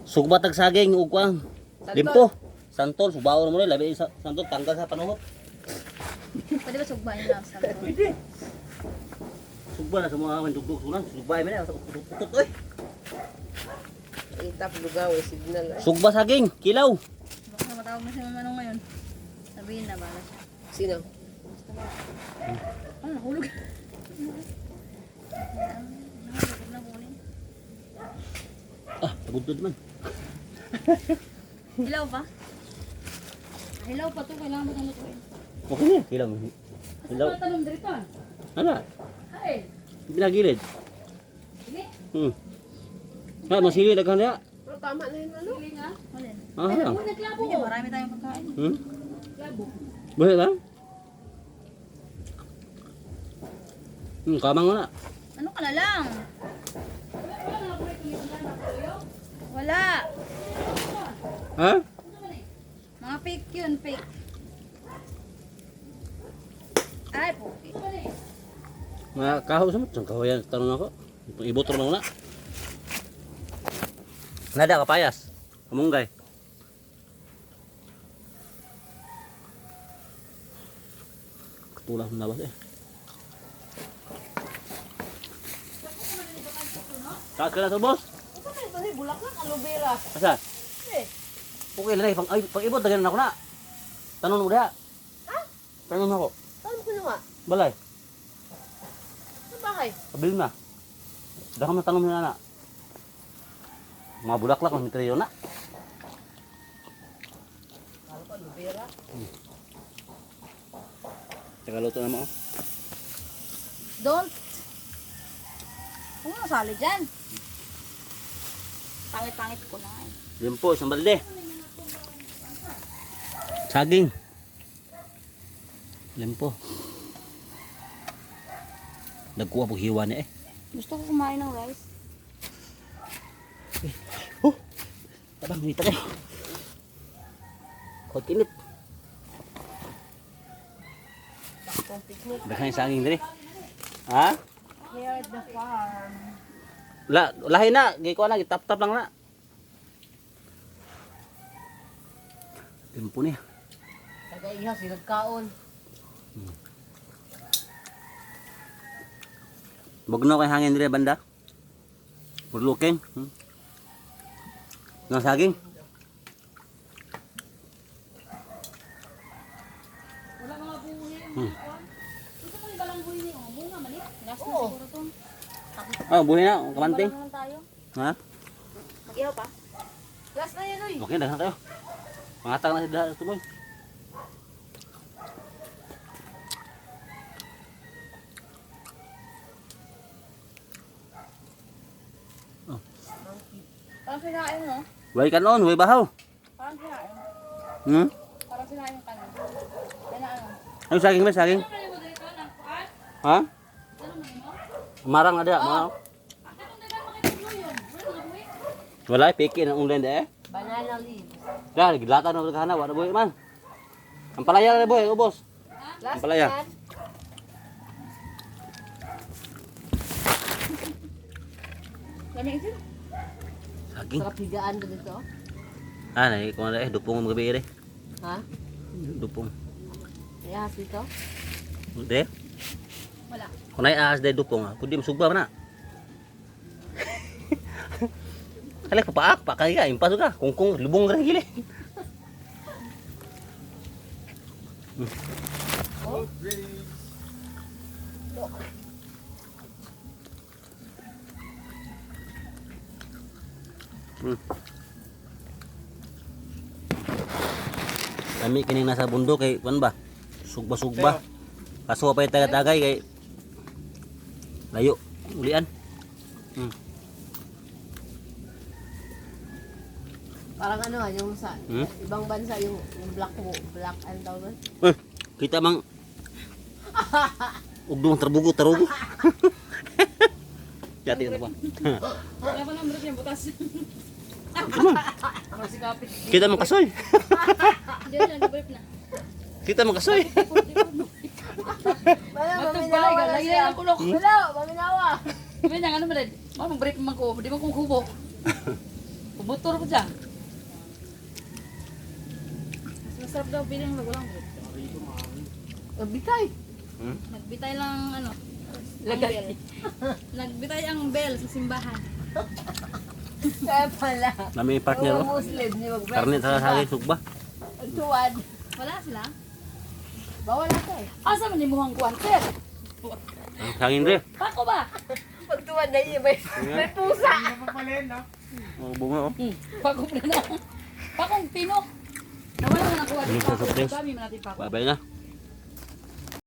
Sugbatag saging ug kuang. Limpo. Santol subaw mo labi sa santol tanggal sa panuhot. Pwede ba sugbahin lang sa loob? Pwede. Sugba na sa mga mandugdug sunan. Sugbay man na putut oy. Itap lugaw signal. Sugba saging, kilaw. Baka matawag na si Mama nung ngayon. Sabihin na bala siya. Sino? Ano, nahulog. Nahulog na kunin. Ah, pagudtod man. Hilaw pa? Hilaw pa to, kailangan ba lutuin? Okay na, kilaw. Kilaw. Ano tanong dito? Ana, Ay, binagilid. sige. Ha, masili daghan niya. Pero tama na yun ano? Sige nga. Malin. Ah, ha. Nagklabo ko. Marami tayong pagkain. Klabo. Boleh lang? Kamang na. Ano ka na lang? Wala. Ha? Mga fake yun, fake. Ay, puki. Mga kahoy sa mo. Kahoy yan, tanong ako. Ibutro na una. Nada kapayas. Kamunggay. Ketulah ng labas eh. Kakil na to, boss. Ito ni bulaklak aloe vera. Asa? Okay lang eh. Pang ibot, dagyan na ako na. Tanong mo diha. Ha? Tanong ako. Saan ko nga? Balay. Sa bahay. Kabil na. Dahil na tanong mo na na. Mga bulaklak, mga mitriyo na. Kala ko aloe vera. Tsaka luto na mo. Don't. Huwag mo nasali dyan. Pangit-pangit ko na eh. Yan po, isang balde. Saging. Yan po. Nagkuha po hiwa niya eh. Gusto ko kumain ng rice. Tabang, hindi tagay. Kod kinit. Takpong picnic. Daghan yung saging dali. Ha? Here at the farm. Lahi na. Gikuha na, gitap-tap lang na. Yan po niya. Tagaiha sila kaon. Bugnaw kay hangin dili banda. Purluking. Ng saging. Wala mga buhay. Ito pa yung balang buhay niyo. Bunga mali. Last na Oo. siguro to. Ah, buhay na, kamanting. Balang naman tayo. Ha? Mag-ihaw pa? Last na yan oy. Okay, daghan kayo. Pangatang na si Dahil Tumoy. Parang sinain mo. Way kanon, way bahaw. Parang sinain. Hmm? Parang sinain yung kanin. Yan na ano. Ano saging ba, saging? Ha? Marang ada, mau. Wala, piki ng ulan eh. Banana leaves. Dah, gilata na berkahana, wala boy man. Ang palaya na boy, ubos. Last Ang palaya. na yan. Dami isin. Saging. Sarap higaan ko dito. Ah, nai, kung ada dupong ang gabi eh. Ha? Dupong. Ihas dito. Hindi. Wala. Kung nai ahas dahil dupong, kundi masugba na. Kali papaak, pak kaya, impas ka. Kungkung, lubong ka gili. Kami kining nasa bundok kay kuan ba? Sugba-sugba. Kaso pa taga-tagay kay layo ulian. Parang ano yung sa Hmm? ibang bansa yung black and tawag doon. Kita mang ugdong terbugo tarugo. Jati na ba? Wala pa ng brief yung butas. Kasi kapit. Kita mang kasoy. Hindi na nag-brief na. Kita mang kasoy. Wala, Matubay, maminawa na lagi siya. na ng kulok. Wala, maminawa. Sabi niya, ano ba rin? Ano mag-brief man ko? Di ba kung kubo? Bubutor ko dyan. Mas masarap daw bilang walang buto. Bitay. Nagbitay lang ano. Lagay. Ang bell. Nagbitay ang bell sa simbahan. Kaya pala. Nami partner Mga oh. Muslim, di magbalik. Karne sa saging sugba. Ang tuwad. Wala sila? Bawal ata eh. Asa man imuhang kuwan, sir? Ang saging re. Pako ba? Pag tuwad na yun, may pusa. Oh, bunga oh. Pako na na. Pakong pino. Nawala na nakuha Ano sa surprise? Kami man natin pako. Bye-bye na.